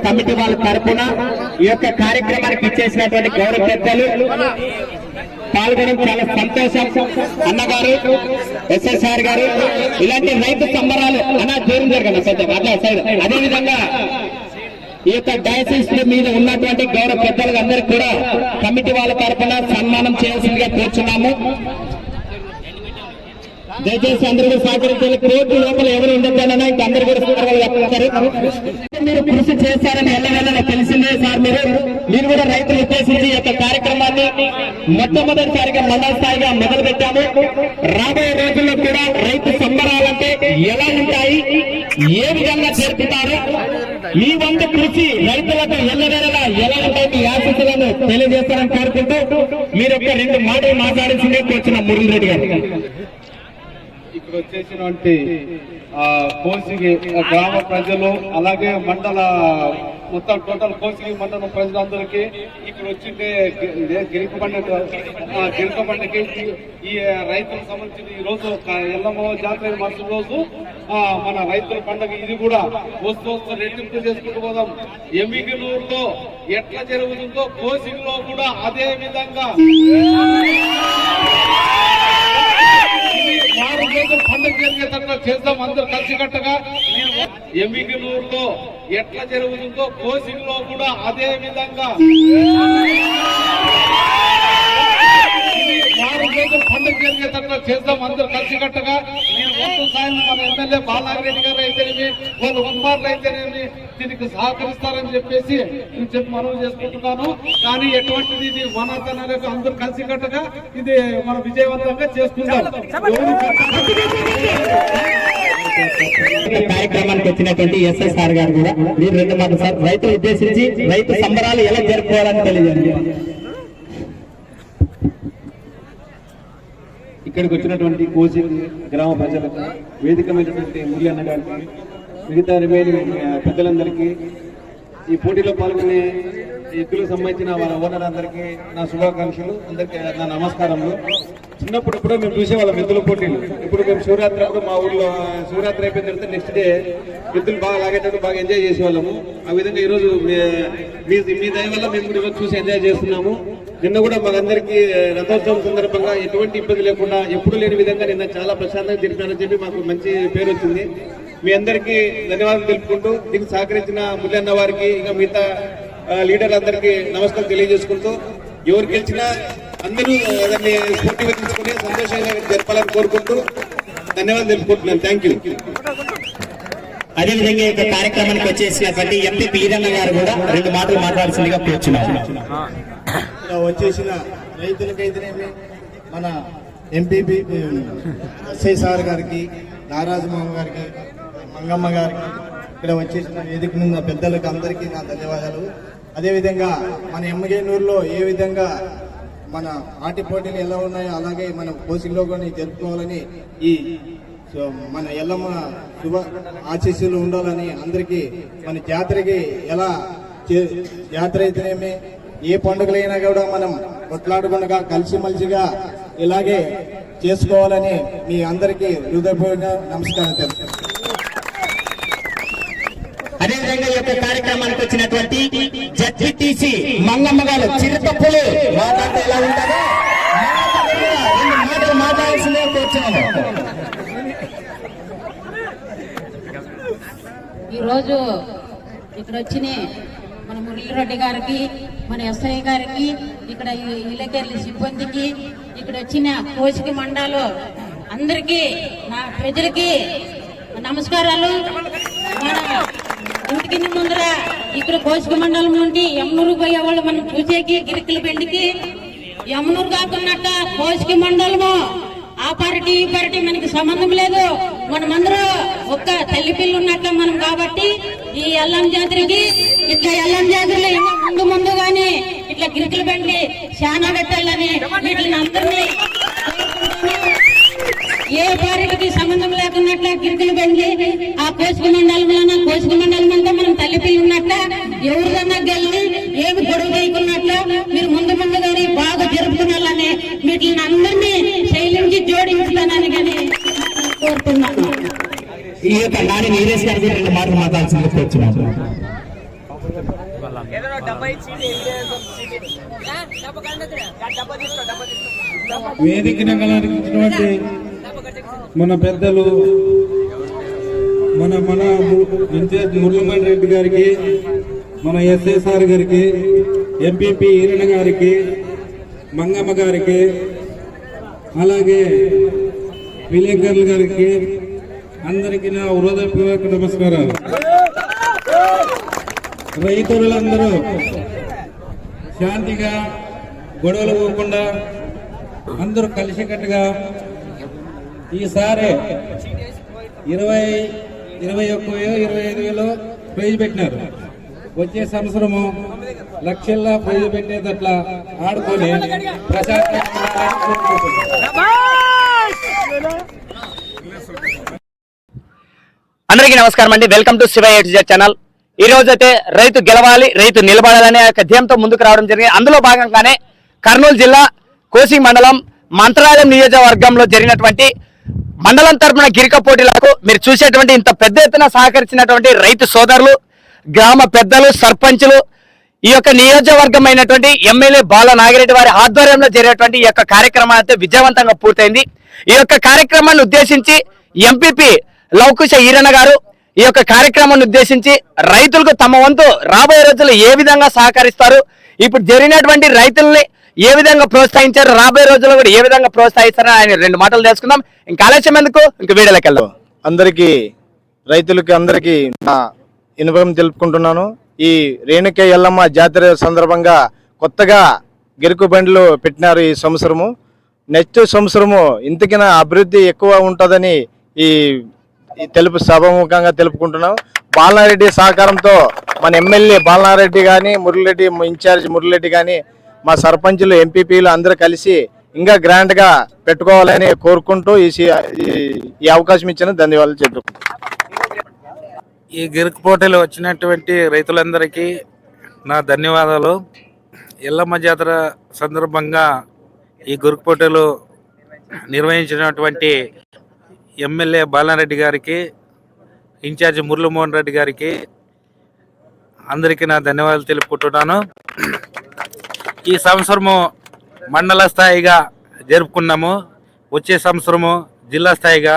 Committee వాళ్ళ తరఫున ఈ యొక్క కార్యక్రమానికి ఇచ్చేసినటువంటి గౌరవ పెద్దలు పాల్గొనడం చాలా సంతోషం. అన్నగారు, ఎస్ఎస్ఆర్ గారు, ఇలాంటి రైతు సంబరాలు అన్నా దూరం జరగదు సైడ్. అదేవిధంగా ఈ యొక్క డయాసిస్ మీద ఉన్నటువంటి గౌరవ పెద్దలందరికీ కూడా కమిటీ వాళ్ళ తరఫున సన్మానం చేయాల్సిందిగా కోరుచున్నాము. దయచేసి అందరూ కూడా సహకరించాలి. కోర్టు లోపల ఎవరు ఉండొద్దన్నా ఇంకా అందరూ కూడా మీరు కృషి చేస్తారని ఎల్లవేళ తెలిసిందే సార్. మీరు కూడా రైతులు ఉద్దేశించి ఈ యొక్క కార్యక్రమాన్ని మొట్టమొదటిసారిగా మండల స్థాయిగా మొదలు పెట్టాము. రాబోయే రోజుల్లో కూడా రైతు సంబరాలంటే ఎలా ఉంటాయి, ఏ విధంగా జరుపుతారు, మీ వంతు కృషి రైతులకు ఎల్లవేళలా ఎలా ఉంటాయి మీ ఆశీస్సులను తెలియజేస్తారని కోరుకుంటూ మీరు ఒక 2 మాటలు మాట్లాడాల్సిందే కూర్చున్న మురళి రెడ్డి గారు. ఇక్కడ వచ్చేసినటువంటి కోసిగి గ్రామ ప్రజలు, అలాగే మండల మొత్తం టోటల్ కోసిగి మండలం ప్రజలందరికీ ఇక్కడ వచ్చింటే గిరికబండకి ఈ రైతులకు సంబంధించిన ఈ రోజు ఎల్లమ్మ జాతర మరుసటి రోజు మన రైతుల పండుగ ఇది కూడా వస్తూ రెట్టింపు చేసుకుంటూ పోదాం. ఎమ్మిగినూరులో ఎట్లా జరుగుతుందో కోసిగిలో కూడా అదే విధంగా 4 రోజులు పండుగ జరిగేటట్టు చేద్దాం అందరూ కలిసికట్టుగా. ఎమ్మిగినూరులో ఎట్లా జరుగుతుందో కోసిగిలో కూడా అదే విధంగా 4 రోజులు పండుగ జరిగేటట్టు చేద్దాం అందరూ కలిసికట్టుగా. నేను వంతు సాయం మన ఎమ్మెల్యే బాలారెడ్డి గారు అయితేనేమి, వాళ్ళు కుమారులు అయితేనేమి దీనికి సహకరిస్తారని చెప్పేసి నేను చెప్పి మనవి చేసుకుంటున్నాను. కానీ ఎటువంటిది ఇది మనకు అందరూ కలిసికట్టుగా ఇది మనం విజయవంతంగా చేసుకుందాం. కార్యక్రమానికి వచ్చినటువంటి ఎస్ఎస్ఆర్ గారు కూడా మీరు 2 మాటలు సార్ రైతులు ఉద్దేశించి రైతు సంబరాలు ఎలా జరుపుకోవాలని తెలియజేయండి. ఇక్కడికి వచ్చినటువంటి కోసి గ్రామ ప్రజలకు, వేదికమైనటువంటి మురళి అన్న గారికి, మిగతా రిమైనింగ్ పెద్దలందరికీ, ఈ పోటీలో పాల్గొనే ఎద్దులకు సంబంధించిన వాళ్ళ ఓనర్ అందరికీ నా శుభాకాంక్షలు, అందరికీ నా నమస్కారములు. చిన్నప్పుడు ఎప్పుడో మేము చూసేవాళ్ళం ఎద్దుల పోటీలు. ఇప్పుడు మేము శివరాత్రి అప్పుడు మా ఊళ్ళో శివరాత్రి అయిపోయిన తర్వాత నెక్స్ట్ డే ఎద్దులు బాగా లాగేటట్టు బాగా ఎంజాయ్ చేసేవాళ్ళము. ఆ విధంగా ఈరోజు మీ దయ వల్ల మేము ఈరోజు చూసి ఎంజాయ్ చేస్తున్నాము. నిన్న కూడా మాకందరికీ రథోత్సవం సందర్భంగా ఎటువంటి ఇబ్బంది లేకుండా ఎప్పుడు లేని విధంగా నిన్న చాలా ప్రశాంతంగా జరిపారని చెప్పి మాకు మంచి పేరు వచ్చింది. మీ అందరికీ ధన్యవాదాలు తెలుపుకుంటూ దీనికి సహకరించిన మురళి అన్న వారికి, ఇంకా మిగతా లీడర్లందరికీ నమస్కారం తెలియజేసుకుంటూ, ఎవరు గెలిచినా అందరూ దాన్ని స్ఫూర్తిగా తీసుకుని సంతోషంగా జరపాలని కోరుకుంటూ ధన్యవాదాలు తెలుపుకుంటున్నాను. Thank you. అదేవిధంగా ఈ కార్యక్రమానికి వచ్చేసినటువంటి ఎంపీ పీరన్న గారు కూడా 2 మాటలు మాట్లాడాల్సిందిగా కోరుచున్నారు. వచ్చేసిన రైతులకైతేనేమి, మన ఎంపీపీ ఎస్ఐసార్ గారికి, నారాజమామ గారికి, మంగమ్మ గారికి, ఇక్కడ వచ్చేసిన వేదిక మీద పెద్దలకు అందరికీ నా ధన్యవాదాలు. అదేవిధంగా మన ఎమ్మిగినూరులో ఏ విధంగా మన ఆటి పోటీలు ఎలా ఉన్నాయో అలాగే మన కోసిగిలో కూడా జరుపుకోవాలని, ఈ మన ఎల్లమ్మ శుభ ఆశీస్సులు ఉండాలని, అందరికీ మన జాతరకి ఎలా జాతర అయితేనేమి ఏ పండుగలైనా కూడా మనం కొట్లాడుకుండగా కలిసిమలిసిగా ఇలాగే చేసుకోవాలని మీ అందరికీ హృదయపూర్వక నమస్కారం తెలుసు. అదేవిధంగా ఈ యొక్క కార్యక్రమానికి వచ్చినటువంటి జడ్పీటీసీ మంగమ్మ గారు చిరుతప్పులు మాట్లాడితే ఎలా ఉంటారో మాటలు మాట్లాడాల్సిందే కూర్చున్నాము. ఈరోజు ఇక్కడ వచ్చిన మన మురళీరెడ్డి గారికి, మన ఎస్ఐ గారికి, ఇక్కడ ఇళ్ళకెళ్ళి సిబ్బందికి, ఇక్కడ వచ్చిన కోసిక మండలం అందరికీ, నా ప్రజలకి నమస్కారాలు. మన ఇంటికి ముందర ఇక్కడ కోసిక మండలం నుండి యమునూరు పోయే వాళ్ళు మనం చూసేకి గిరికల బెండికి యమునూరు కాకున్నట్ట కోసిక మండలము ఆ పార్టీ ఈ పార్టీ మనకి సంబంధం లేదు. మనమందరూ ఒక్క తల్లి పిల్లి ఉన్నట్ల మనం కాబట్టి ఈ ఎల్లం జాతరకి ఇట్లా ఎల్లం జాతరలో ఇంకా ముందు ముందుగానే ఇట్లా గిరికల బండి చాలా పెట్టాలని వీటిని అందరినీ ఏ పార్టీకి సంబంధం లేకున్నట్ల గిరికల బండి ఆ కోసిక మండలంలో కోసిక మండలం అంతా మనం తల్లి పిల్లి ఉన్నట్ల ఎవరిదన్నా గెలిచి ఏమి గొడవ చేయకున్నట్ల మీరు ముందు ముందుగానే బాగా జరుపుకున్నాలని వీటిని అందరినీ శైలించి జోడించుతానని కానీ కోరుతున్నాను. ఈ యొక్క నాని నీరేష్ గారు కూడా 2 మాటలు మాట్లాడాల్సింది కోరుచున్నాను. వేదికను అలంకరించినటువంటి మన పెద్దలు మన ఇన్ఛార్జ్ మురళీమోహన్ రెడ్డి గారికి, మన ఎస్ఐ సార్ గారికి, ఎంపీపీ ఈరణ గారికి, మంగమ్మ గారికి, అలాగే విలేకరుల గారికి అందరికీ నా హృదయపూర్వక నమస్కారాలు. రైతులందరూ శాంతిగా గొడవలు పోకుండా అందరూ కలిసికట్టుగా ఈసారి 21,000-25,000 ప్రైజ్ పెట్టినారు. వచ్చే సంవత్సరము లక్షల్లో ప్రైజ్ పెట్టేటట్లా ఆడుకొని అందరికీ నమస్కారం అండి. Welcome to Shiva A to Z channel. ఈ రోజు అయితే రైతు గెలవాలి, రైతు నిలబడాలనే ఒక ధ్యేయంతో ముందుకు రావడం జరిగింది. అందులో భాగంగానే కర్నూలు జిల్లా కోసి మండలం మంత్రాలయం నియోజకవర్గంలో జరిగినటువంటి మండలం తరపున గిరిక పోటీలకు మీరు చూసేటువంటి ఇంత పెద్ద ఎత్తున సహకరించినటువంటి రైతు సోదరులు, గ్రామ పెద్దలు, సర్పంచులు, ఈ యొక్క నియోజకవర్గం అయినటువంటి ఎమ్మెల్యే బాల నాగిరెడ్డి వారి ఆధ్వర్యంలో జరిగేటువంటి ఈ యొక్క కార్యక్రమం అయితే విజయవంతంగా పూర్తయింది. ఈ యొక్క కార్యక్రమాన్ని ఉద్దేశించి ఎంపీపీ లవకుశ ఈరణ గారు ఈ యొక్క కార్యక్రమాన్ని ఉద్దేశించి రైతులకు తమ వంతు రాబోయే రోజుల్లో ఏ విధంగా సహకరిస్తారు, ఇప్పుడు జరిగినటువంటి రైతుల్ని ఏ విధంగా ప్రోత్సహించారు, రాబోయే రోజుల్లో కూడా ఏ విధంగా ప్రోత్సహిస్తారని ఆయన 2 మాటలు తెలుసుకుందాం. ఇంకా ఆలస్యం ఎందుకు, ఇంకా వీడియోలోకి వెళ్దాం. అందరికీ రైతులకి అందరికీ నా అనుభవం తెలుపుకుంటున్నాను. ఈ రేణుక ఎల్లమ్మ జాతర సందర్భంగా కొత్తగా గిరుకు బండ్లు పెట్టినారు ఈ సంవత్సరము. నెక్స్ట్ సంవత్సరము ఇంతకినా అభివృద్ధి ఎక్కువ ఉంటుందని ఈ సభాముఖంగా తెలుపుకుంటున్నాం. బాలనారెడ్డి సహకారంతో మన ఎమ్మెల్యే బాలనారెడ్డి కానీ, మురళిరెడ్డి ఇన్ఛార్జ్ మురళిరెడ్డి కానీ, మా సర్పంచులు, ఎంపీపీలు అందరూ కలిసి ఇంకా గ్రాండ్ గా పెట్టుకోవాలని కోరుకుంటూ ఈ అవకాశం ఇచ్చిన ధన్యవాదాలు చెప్పుకుంటున్నాను. ఈ గిరుకు పోటీలు వచ్చినటువంటి రైతులందరికీ నా ధన్యవాదాలు. ఎల్లమ్మ జాతర సందర్భంగా ఈ గిరుకు పోటీలు నిర్వహించినటువంటి ఎమ్మెల్యే బాలనారెడ్డి గారికి, ఇన్ఛార్జ్ మురళీమోహన్ రెడ్డి గారికి అందరికీ నా ధన్యవాదాలు తెలుపుకుంటున్నాను. ఈ సంవత్సరము మండల స్థాయిగా జరుపుకున్నాము. వచ్చే సంవత్సరము జిల్లా స్థాయిగా,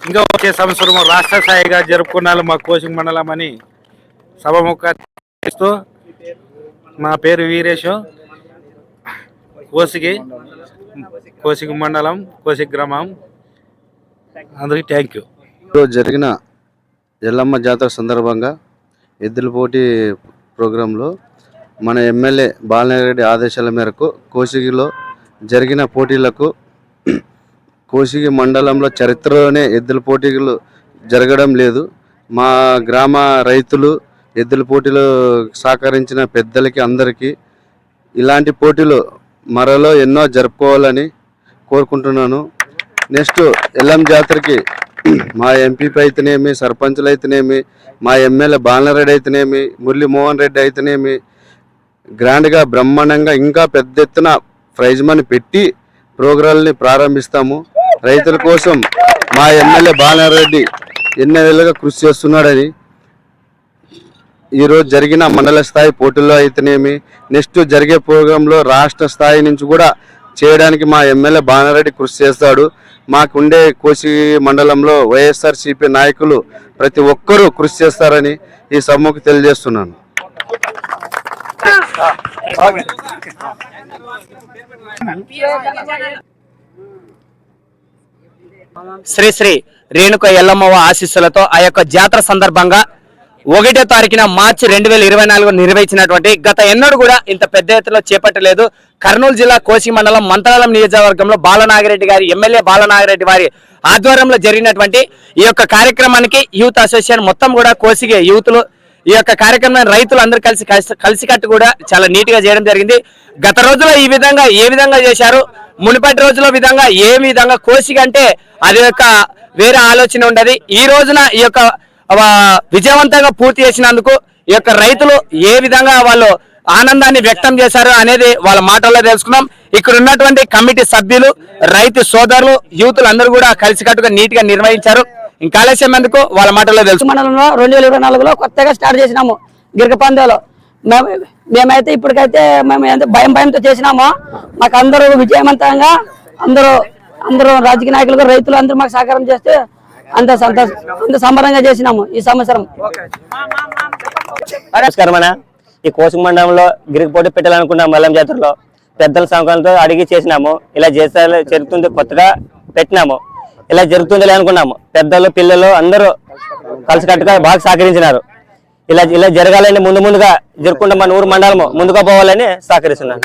ఇంకా వచ్చే సంవత్సరము రాష్ట్ర స్థాయిగా జరుపుకున్నాము మా కోసిక మండలం అని సభముఖిస్తూ, మా పేరు వీరేశు, కోసిక మండలం, కోసిక గ్రామం. అందరికీ థ్యాంక్ యూ. ఈరోజు జరిగిన ఎల్లమ్మ జాతర సందర్భంగా ఎద్దుల పోటీ ప్రోగ్రాంలో మన ఎమ్మెల్యే బాలనారెడ్డి ఆదేశాల మేరకు కోసిగిలో జరిగిన పోటీలకు కోసిగి మండలంలో చరిత్రలోనే ఎద్దుల పోటీలు జరగడం లేదు. మా గ్రామ రైతులు, ఎద్దుల పోటీలు సహకరించిన పెద్దలకి అందరికీ ఇలాంటి పోటీలు మరలో ఎన్నో జరుపుకోవాలని కోరుకుంటున్నాను. నెక్స్ట్ ఎల్లం జాతరకి మా ఎంపీపీ అయితేనేమి, సర్పంచులు అయితేనేమి, మా ఎమ్మెల్యే బాలనారెడ్డి అయితేనేమి, మురళీమోహన్ రెడ్డి అయితేనేమి గ్రాండ్గా బ్రహ్మాండంగా ఇంకా పెద్ద ఎత్తున ప్రైజ్ మనీ పెట్టి ప్రోగ్రాంని ప్రారంభిస్తాము. రైతుల కోసం మా ఎమ్మెల్యే బాలనారెడ్డి ఎన్నో కృషి చేస్తున్నాడని ఈరోజు జరిగిన మండల స్థాయి పోటీల్లో అయితేనేమి, నెక్స్ట్ జరిగే ప్రోగ్రాంలో రాష్ట్ర స్థాయి నుంచి కూడా చేయడానికి మా ఎమ్మెల్యే బాలనారెడ్డి కృషి చేస్తాడు. మాకుండే కోసి మండలంలో వైఎస్ఆర్సీపీ నాయకులు ప్రతి ఒక్కరూ కృషి చేస్తారని ఈ సభకు తెలియజేస్తున్నాను. శ్రీ శ్రీ రేణుక ఎల్లమ్మవ ఆశీస్సులతో ఆ యొక్క జాతర సందర్భంగా 1వ తారీఖున మార్చి 2024 నిర్వహించినటువంటి గత ఎన్నడూ కూడా ఇంత పెద్ద ఎత్తులో చేపట్టలేదు. కర్నూలు జిల్లా కోసి మండలం మంత్రాలం నియోజకవర్గంలో బాలనాగిరెడ్డి గారి ఎమ్మెల్యే బాలనాగిరెడ్డి వారి ఆధ్వర్యంలో జరిగినటువంటి ఈ యొక్క కార్యక్రమానికి యూత్ అసోసియేషన్ మొత్తం కూడా కోసిగే యూత్లు ఈ యొక్క కార్యక్రమాన్ని రైతులు అందరూ కలిసికట్టు కూడా చాలా నీట్ గా చేయడం జరిగింది. గత రోజుల్లో ఈ విధంగా ఏ విధంగా చేశారు, మునుపటి రోజుల విధంగా ఏ విధంగా కోసిగ అంటే అది యొక్క వేరే ఆలోచన ఉండదు. ఈ రోజున ఈ యొక్క విజయవంతంగా పూర్తి చేసినందుకు ఈ యొక్క రైతులు ఏ విధంగా వాళ్ళు ఆనందాన్ని వ్యక్తం చేశారు అనేది వాళ్ళ మాటల్లో తెలుసుకున్నాం. ఇక్కడ ఉన్నటువంటి కమిటీ సభ్యులు, రైతు సోదరులు, యూతులు అందరూ కూడా కలిసికట్టుగా నీట్ గా నిర్వహించారు. ఇంకా ఆలస్యం ఎందుకు వాళ్ళ మాటల్లో తెలుసు. మండలంలో 2024లో కొత్తగా స్టార్ట్ చేసినాము గిరిక పందాలు. మేమైతే ఇప్పటికైతే మేము ఎంత భయంతో చేసినామో మాకు అందరూ విజయవంతంగా అందరూ రాజకీయ నాయకులు రైతులు అందరూ మాకు సహకారం చేస్తే అంత సంబరంగా చేసినాము ఈ సంవత్సరం. నమస్కారం అన్న. ఈ కోసిక మండలంలో గిరికి పోటీ పెట్టాలనుకున్నాం. మల్లం జాతరలో పెద్దల సంఘాలతో అడిగి చేసినాము. ఇలా జరుగుతుంది, కొత్తగా పెట్టినాము. ఇలా జరుగుతుంది అనుకున్నాము. పెద్దలు పిల్లలు అందరూ కలిసికట్టుగా బాగా సహకరించినారు. ఇలా జరగాలని ముందుగా జరుపుకుంటే మన ఊరు మండలము ముందుగా పోవాలని సహకరిస్తున్నాను.